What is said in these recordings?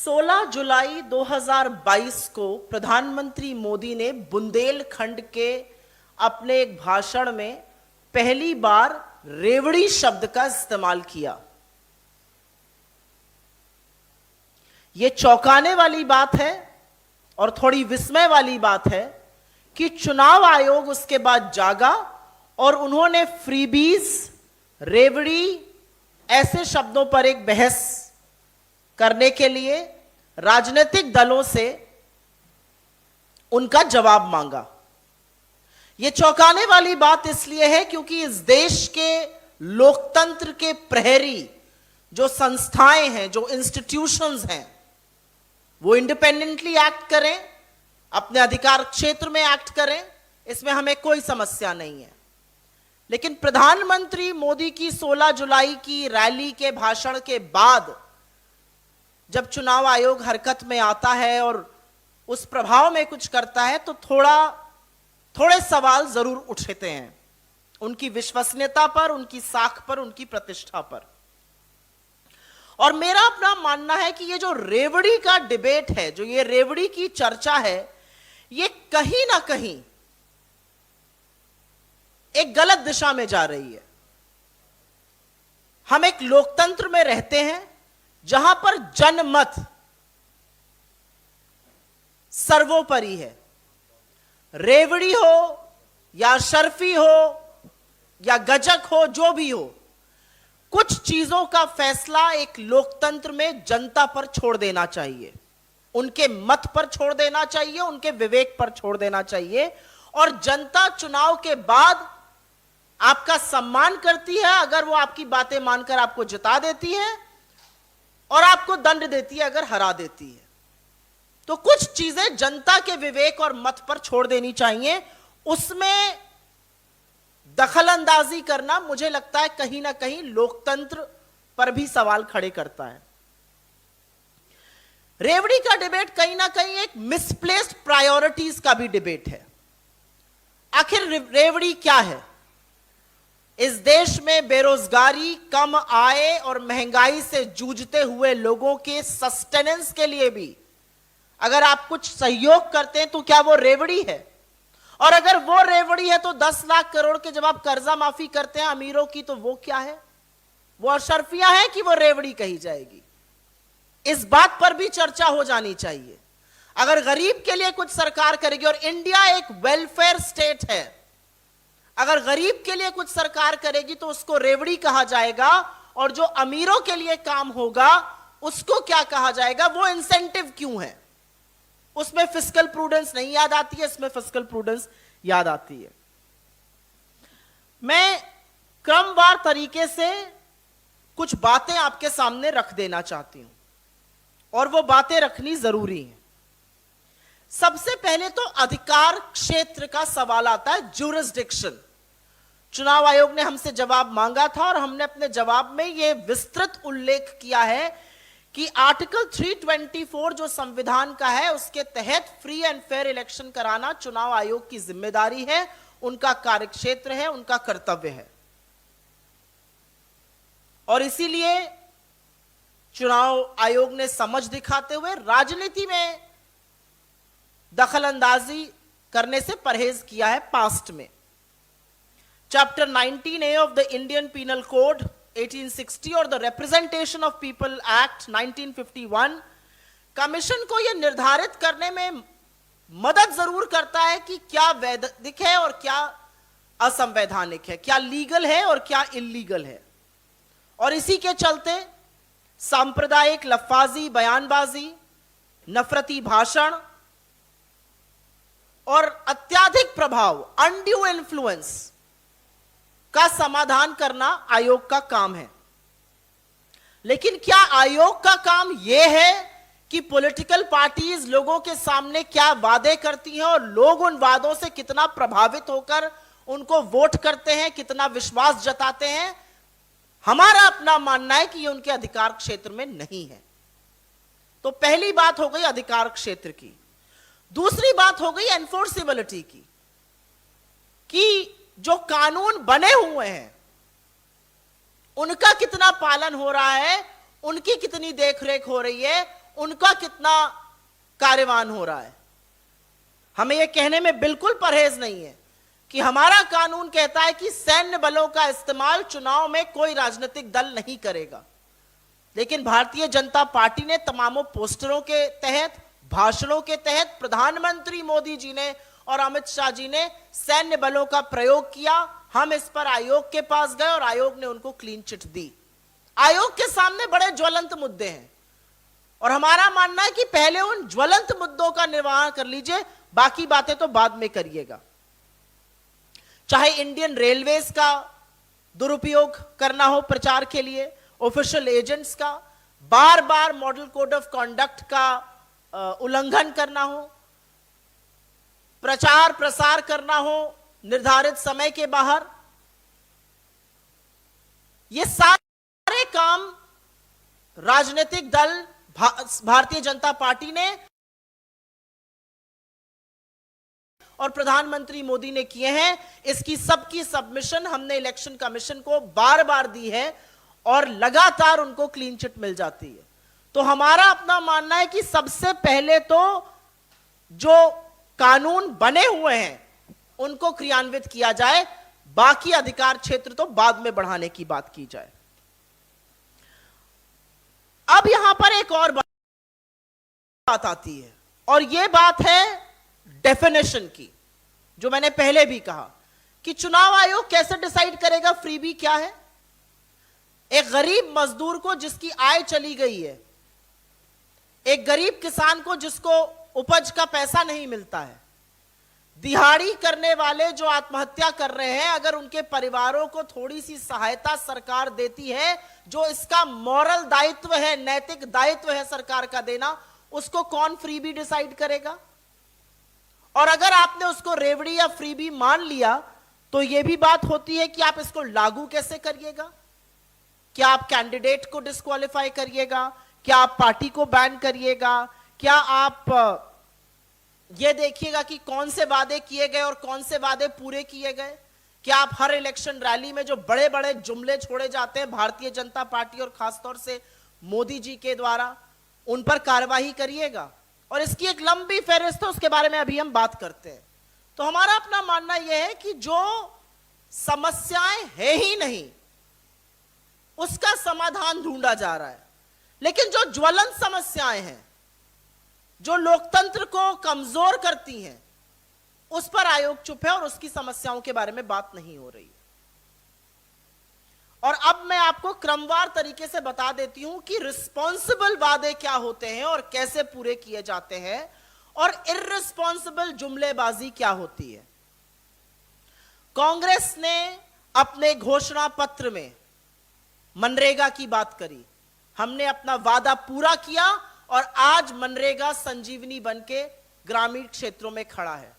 16 जुलाई 2022 को प्रधानमंत्री मोदी ने बुंदेलखंड के अपने एक भाषण में पहली बार रेवड़ी शब्द का इस्तेमाल किया। यह चौंकाने वाली बात है और थोड़ी विस्मय वाली बात है कि चुनाव आयोग उसके बाद जागा और उन्होंने फ्रीबीज, रेवड़ी ऐसे शब्दों पर एक बहस करने के लिए राजनीतिक दलों से उनका जवाब मांगा। यह चौंकाने वाली बात इसलिए है क्योंकि इस देश के लोकतंत्र के प्रहरी जो संस्थाएं हैं, जो इंस्टीट्यूशंस हैं, वो इंडिपेंडेंटली एक्ट करें, अपने अधिकार क्षेत्र में एक्ट करें, इसमें हमें कोई समस्या नहीं है। लेकिन प्रधानमंत्री मोदी की 16 जुलाई की रैली के भाषण के बाद जब चुनाव आयोग हरकत में आता है और उस प्रभाव में कुछ करता है तो थोड़े सवाल जरूर उठते हैं उनकी विश्वसनीयता पर, उनकी साख पर, उनकी प्रतिष्ठा पर। और मेरा अपना मानना है कि ये जो रेवड़ी का डिबेट है, जो ये रेवड़ी की चर्चा है, ये कहीं ना कहीं एक गलत दिशा में जा रही है। हम एक लोकतंत्र में रहते हैं जहां पर जनमत सर्वोपरि है। रेवड़ी हो या शर्फी हो या गजक हो, जो भी हो, कुछ चीजों का फैसला एक लोकतंत्र में जनता पर छोड़ देना चाहिए, उनके मत पर छोड़ देना चाहिए, उनके विवेक पर छोड़ देना चाहिए। और जनता चुनाव के बाद आपका सम्मान करती है अगर वो आपकी बातें मानकर आपको जिता देती है, और आपको दंड देती है अगर हरा देती है। तो कुछ चीजें जनता के विवेक और मत पर छोड़ देनी चाहिए। उसमें दखलंदाजी करना मुझे लगता है कहीं ना कहीं लोकतंत्र पर भी सवाल खड़े करता है। रेवड़ी का डिबेट कहीं ना कहीं एक मिसप्लेस्ड प्रायोरिटीज का भी डिबेट है। आखिर रेवड़ी क्या है? इस देश में बेरोजगारी, कम आय और महंगाई से जूझते हुए लोगों के सस्टेनेंस के लिए भी अगर आप कुछ सहयोग करते हैं तो क्या वो रेवड़ी है? और अगर वो रेवड़ी है तो 10 लाख करोड़ के जब आप कर्जा माफी करते हैं अमीरों की, तो वो क्या है? वो अशर्फियां है कि वो रेवड़ी कही जाएगी? इस बात पर भी चर्चा हो जानी चाहिए। अगर गरीब के लिए कुछ सरकार करेगी, और इंडिया एक वेलफेयर स्टेट है, अगर गरीब के लिए कुछ सरकार करेगी तो उसको रेवड़ी कहा जाएगा, और जो अमीरों के लिए काम होगा उसको क्या कहा जाएगा? वो इंसेंटिव क्यों है? उसमें फिस्कल प्रूडेंस नहीं याद आती है, इसमें फिस्कल प्रूडेंस याद आती है। मैं क्रमवार तरीके से कुछ बातें आपके सामने रख देना चाहती हूं, और वो बातें रखनी जरूरी है। सबसे पहले तो अधिकार क्षेत्र का सवाल आता है, ज्यूरिसडिक्शन। चुनाव आयोग ने हमसे जवाब मांगा था और हमने अपने जवाब में यह विस्तृत उल्लेख किया है कि आर्टिकल 324 जो संविधान का है, उसके तहत फ्री एंड फेयर इलेक्शन कराना चुनाव आयोग की जिम्मेदारी है, उनका कार्यक्षेत्र है, उनका कर्तव्य है। और इसीलिए चुनाव आयोग ने समझ दिखाते हुए राजनीति में दखलंदाजी करने से परहेज किया है पास्ट में। Chapter 19A of the Indian penal code 1860 और the representation of people act 1951 commission को यह निर्धारित करने में मदद जरूर करता है कि क्या वैधानिक है और क्या असंवैधानिक है, क्या लीगल है और क्या इल्लीगल है। और इसी के चलते सांप्रदायिक लफ्फाजी, बयानबाजी, नफरती भाषण और अत्यधिक प्रभाव, अनड्यू इन्फ्लुएंस का समाधान करना आयोग का काम है। लेकिन क्या आयोग का काम यह है कि पॉलिटिकल पार्टीज लोगों के सामने क्या वादे करती हैं और लोग उन वादों से कितना प्रभावित होकर उनको वोट करते हैं, कितना विश्वास जताते हैं? हमारा अपना मानना है कि यह उनके अधिकार क्षेत्र में नहीं है। तो पहली बात हो गई अधिकार क्षेत्र की। दूसरी बात हो गई एनफोर्सेबिलिटी की, कि जो कानून बने हुए हैं उनका कितना पालन हो रहा है, उनकी कितनी देखरेख हो रही है, उनका कितना कार्यवान हो रहा है। हमें यह कहने में बिल्कुल परहेज नहीं है कि हमारा कानून कहता है कि सैन्य बलों का इस्तेमाल चुनाव में कोई राजनीतिक दल नहीं करेगा, लेकिन भारतीय जनता पार्टी ने तमामों पोस्टरों के तहत, भाषणों के तहत प्रधानमंत्री मोदी जी ने और अमित शाह जी ने सैन्य बलों का प्रयोग किया। हम इस पर आयोग के पास गए और आयोग ने उनको क्लीन चिट दी। आयोग के सामने बड़े ज्वलंत मुद्दे हैं और हमारा मानना है कि पहले उन ज्वलंत मुद्दों का निर्वहन कर लीजिए, बाकी बातें तो बाद में करिएगा। चाहे इंडियन रेलवेज का दुरुपयोग करना हो प्रचार के लिए, ऑफिशियल एजेंट्स का बार बार मॉडल कोड ऑफ कॉन्डक्ट का उल्लंघन करना हो, प्रचार प्रसार करना हो निर्धारित समय के बाहर, ये सारे काम राजनीतिक दल भारतीय जनता पार्टी ने और प्रधानमंत्री मोदी ने किए हैं। इसकी सबकी सबमिशन हमने इलेक्शन कमीशन को बार बार दी है और लगातार उनको क्लीन चिट मिल जाती है। तो हमारा अपना मानना है कि सबसे पहले तो जो कानून बने हुए हैं उनको क्रियान्वित किया जाए, बाकी अधिकार क्षेत्र तो बाद में बढ़ाने की बात की जाए। अब यहां पर एक और बात आती है और यह बात है डेफिनेशन की, जो मैंने पहले भी कहा कि चुनाव आयोग कैसे डिसाइड करेगा फ्रीबी क्या है। एक गरीब मजदूर को जिसकी आय चली गई है, एक गरीब किसान को जिसको उपज का पैसा नहीं मिलता है, दिहाड़ी करने वाले जो आत्महत्या कर रहे हैं, अगर उनके परिवारों को थोड़ी सी सहायता सरकार देती है, जो इसका मॉरल दायित्व है, नैतिक दायित्व है सरकार का देना, उसको कौन फ्रीबी डिसाइड करेगा। और अगर आपने उसको रेवड़ी या फ्रीबी मान लिया तो यह भी बात होती है कि आप इसको लागू कैसे करिएगा। क्या आप कैंडिडेट को डिस्क्वालीफाई करिएगा, क्या आप पार्टी को बैन करिएगा, क्या आप यह देखिएगा कि कौन से वादे किए गए और कौन से वादे पूरे किए गए। क्या आप हर इलेक्शन रैली में जो बड़े बड़े जुमले छोड़े जाते हैं भारतीय जनता पार्टी और खासतौर से मोदी जी के द्वारा, उन पर कार्रवाई करिएगा। और इसकी एक लंबी फहरिस्त है, उसके बारे में अभी हम बात करते हैं। तो हमारा अपना मानना यह है कि जो समस्याएं है ही नहीं उसका समाधान ढूंढा जा रहा है, लेकिन जो ज्वलंत समस्याएं हैं, जो लोकतंत्र को कमजोर करती हैं, उस पर आयोग चुप है और उसकी समस्याओं के बारे में बात नहीं हो रही है। और अब मैं आपको क्रमवार तरीके से बता देती हूं कि रिस्पॉन्सिबल वादे क्या होते हैं और कैसे पूरे किए जाते हैं, और इर्रिस्पॉन्सिबल जुमलेबाजी क्या होती है। कांग्रेस ने अपने घोषणा पत्र में मनरेगा की बात करी, हमने अपना वादा पूरा किया और आज मनरेगा संजीवनी बनके ग्रामीण क्षेत्रों में खड़ा है।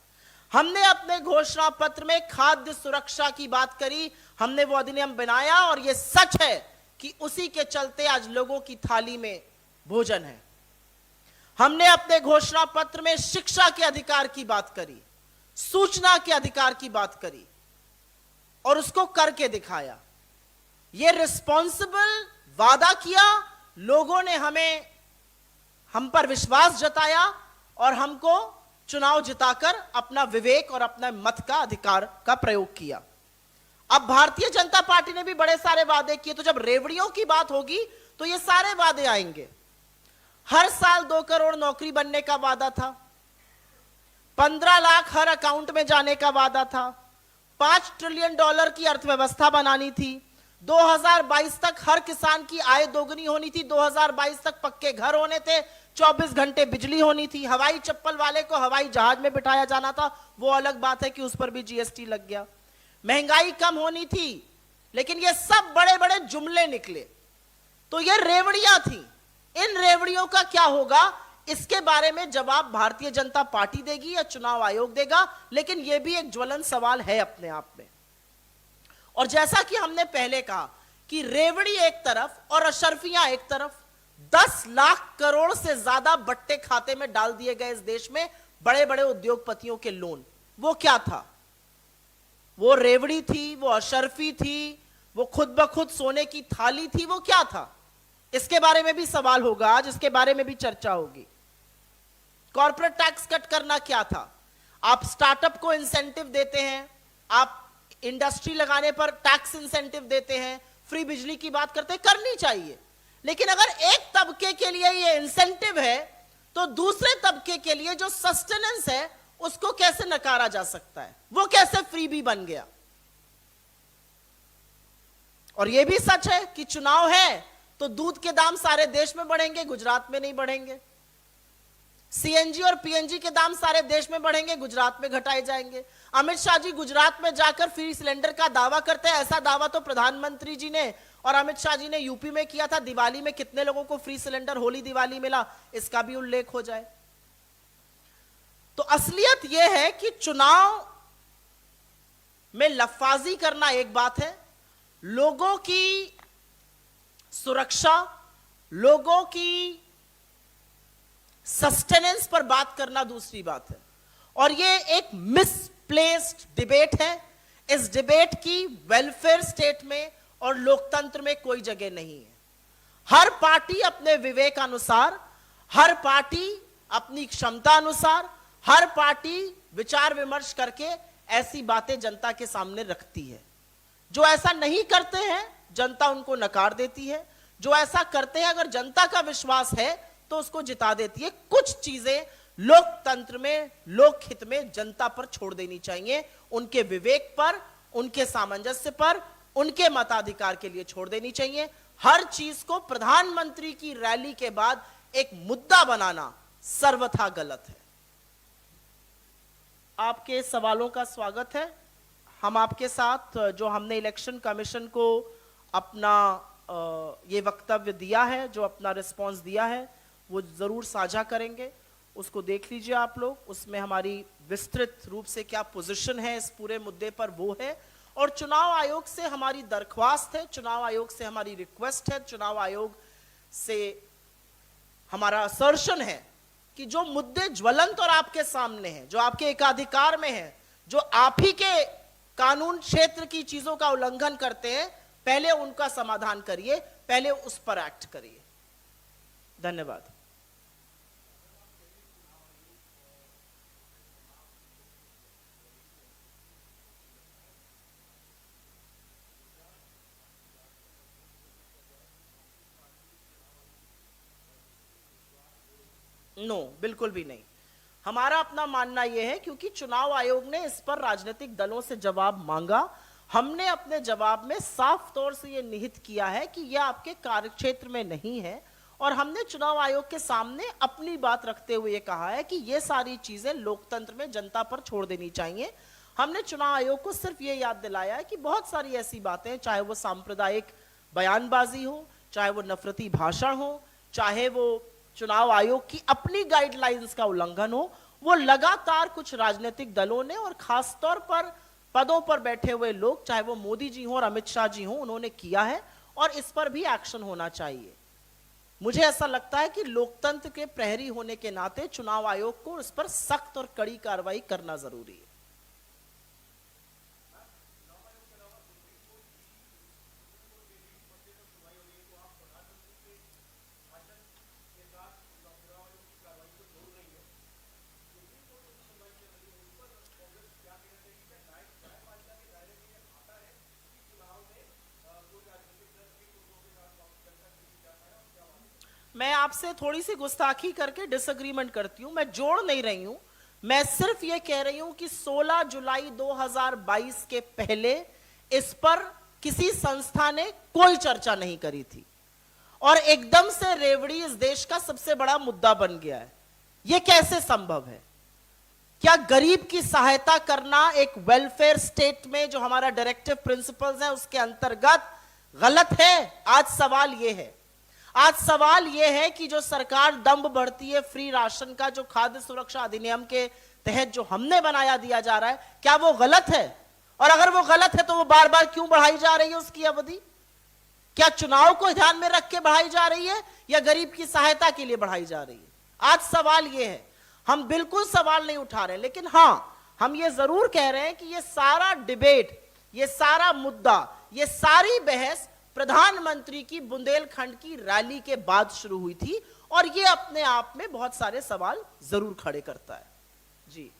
हमने अपने घोषणा पत्र में खाद्य सुरक्षा की बात करी, हमने वो अधिनियम बनाया और यह सच है कि उसी के चलते आज लोगों की थाली में भोजन है। हमने अपने घोषणा पत्र में शिक्षा के अधिकार की बात करी, सूचना के अधिकार की बात करी और उसको करके दिखाया। यह रिस्पॉन्सिबल वादा किया, लोगों ने हम पर विश्वास जताया और हमको चुनाव जिताकर अपना विवेक और अपना मत का अधिकार का प्रयोग किया। अब भारतीय जनता पार्टी ने भी बड़े सारे वादे किए, तो जब रेवड़ियों की बात होगी तो ये सारे वादे आएंगे। हर साल 2 करोड़ नौकरी बनने का वादा था, 15 लाख हर अकाउंट में जाने का वादा था, $5 ट्रिलियन की अर्थव्यवस्था बनानी थी, 2022 तक हर किसान की आय दोगुनी होनी थी, 2022 तक पक्के घर होने थे, 24 घंटे बिजली होनी थी, हवाई चप्पल वाले को हवाई जहाज में बिठाया जाना था, वो अलग बात है कि उस पर भी जीएसटी लग गया, महंगाई कम होनी थी, लेकिन ये सब बड़े बड़े जुमले निकले। तो ये रेवड़ियां थी। इन रेवड़ियों का क्या होगा, इसके बारे में जवाब भारतीय जनता पार्टी देगी या चुनाव आयोग देगा, लेकिन यह भी एक ज्वलंत सवाल है अपने आप में। और जैसा कि हमने पहले कहा कि रेवड़ी एक तरफ और अशर्फियां एक तरफ, 10 लाख करोड़ से ज्यादा बट्टे खाते में डाल दिए गए इस देश में बड़े बड़े उद्योगपतियों के लोन। वो क्या था? वो रेवड़ी थी, वो अशर्फी थी, वो खुद ब खुद सोने की थाली थी, वो क्या था? इसके बारे में भी सवाल होगा आज, इसके बारे में भी चर्चा होगी। कॉर्पोरेट टैक्स कट करना क्या था? आप स्टार्टअप को इंसेंटिव देते हैं, आप इंडस्ट्री लगाने पर टैक्स इंसेंटिव देते हैं, फ्री बिजली की बात करते हैं, करनी चाहिए। लेकिन अगर एक तबके के लिए ये इंसेंटिव है तो दूसरे तबके के लिए जो सस्टेनेंस है उसको कैसे नकारा जा सकता है? वो कैसे फ्री भी बन गया? और यह भी सच है कि चुनाव है तो दूध के दाम सारे देश में बढ़ेंगे, गुजरात में नहीं बढ़ेंगे। सीएनजी और पीएनजी के दाम सारे देश में बढ़ेंगे, गुजरात में घटाए जाएंगे। अमित शाह जी गुजरात में जाकर फ्री सिलेंडर का दावा करते हैं। ऐसा दावा तो प्रधानमंत्री जी ने और अमित शाह जी ने यूपी में किया था। दिवाली में कितने लोगों को फ्री सिलेंडर होली दिवाली मिला, इसका भी उल्लेख हो जाए। तो असलियत यह है कि चुनाव में लफाजी करना एक बात है, लोगों की सुरक्षा, लोगों की सस्टेनेंस पर बात करना दूसरी बात है। और यह एक मिसप्लेस्ड डिबेट है। इस डिबेट की वेलफेयर स्टेट में और लोकतंत्र में कोई जगह नहीं है। हर पार्टी अपने विवेक अनुसार, हर पार्टी अपनी क्षमता अनुसार, हर पार्टी विचार विमर्श करके ऐसी बातें जनता के सामने रखती है। जो ऐसा नहीं करते हैं जनता उनको नकार देती है, जो ऐसा करते हैं अगर जनता का विश्वास है तो उसको जिता देती है। कुछ चीजें लोकतंत्र में, लोकहित में जनता पर छोड़ देनी चाहिए, उनके विवेक पर, उनके सामंजस्य पर, उनके मताधिकार के लिए छोड़ देनी चाहिए। हर चीज को प्रधानमंत्री की रैली के बाद एक मुद्दा बनाना सर्वथा गलत है। आपके सवालों का स्वागत है। हम आपके साथ जो हमने इलेक्शन कमीशन को अपना ये वक्तव्य दिया है, जो अपना रिस्पांस दिया है, वो जरूर साझा करेंगे। उसको देख लीजिए आप लोग। उसमें हमारी विस्तृत रूप से क्या पोजीशन है इस पूरे मुद्दे पर वो है। और चुनाव आयोग से हमारी दरख्वास्त है, चुनाव आयोग से हमारी रिक्वेस्ट है, चुनाव आयोग से हमारा असर्शन है कि जो मुद्दे ज्वलंत और आपके सामने हैं, जो आपके एकाधिकार में है, जो आप ही के कानून क्षेत्र की चीजों का उल्लंघन करते हैं, पहले उनका समाधान करिए, पहले उस पर एक्ट करिए। धन्यवाद। नो, बिल्कुल भी नहीं। हमारा अपना मानना यह है क्योंकि चुनाव आयोग ने इस पर राजनीतिक दलों से जवाब मांगा, हमने अपने जवाब में साफ तौर से यह निहित किया है कि यह आपके कार्यक्षेत्र में नहीं है। और हमने चुनाव आयोग के सामने अपनी बात रखते हुए कहा है कि यह सारी चीजें लोकतंत्र में जनता पर छोड़ देनी चाहिए। हमने चुनाव आयोग को सिर्फ यह याद दिलाया है कि बहुत सारी ऐसी बातें, चाहे वो सांप्रदायिक बयानबाजी हो, चाहे वो नफरती भाषण हो, चाहे वो चुनाव आयोग की अपनी गाइडलाइंस का उल्लंघन हो, वो लगातार कुछ राजनीतिक दलों ने और खास तौर पर पदों पर बैठे हुए लोग, चाहे वो मोदी जी हो और अमित शाह जी हो, उन्होंने किया है और इस पर भी एक्शन होना चाहिए। मुझे ऐसा लगता है कि लोकतंत्र के प्रहरी होने के नाते चुनाव आयोग को इस पर सख्त और कड़ी कार्रवाई करना जरूरी है। मैं आपसे थोड़ी सी गुस्ताखी करके डिसएग्रीमेंट करती हूं। मैं जोड़ नहीं रही हूं, मैं सिर्फ यह कह रही हूं कि 16 जुलाई 2022 के पहले इस पर किसी संस्था ने कोई चर्चा नहीं करी थी और एकदम से रेवड़ी इस देश का सबसे बड़ा मुद्दा बन गया है। यह कैसे संभव है? क्या गरीब की सहायता करना एक वेलफेयर स्टेट में जो हमारा डायरेक्टिव प्रिंसिपल्स है उसके अंतर्गत गलत है? आज सवाल यह है। आज सवाल यह है कि जो सरकार दंभ बढ़ती है फ्री राशन का, जो खाद्य सुरक्षा अधिनियम के तहत जो हमने बनाया दिया जा रहा है, क्या वो गलत है? और अगर वो गलत है तो वो बार बार क्यों बढ़ाई जा रही है उसकी अवधि? क्या चुनाव को ध्यान में रख के बढ़ाई जा रही है या गरीब की सहायता के लिए बढ़ाई जा रही है? आज सवाल यह है। हम बिल्कुल सवाल नहीं उठा रहे, लेकिन हां, हम ये जरूर कह रहे हैं कि ये सारा डिबेट, ये सारा मुद्दा, ये सारी बहस प्रधानमंत्री की बुंदेलखंड की रैली के बाद शुरू हुई थी, और ये अपने आप में बहुत सारे सवाल जरूर खड़े करता है। जी।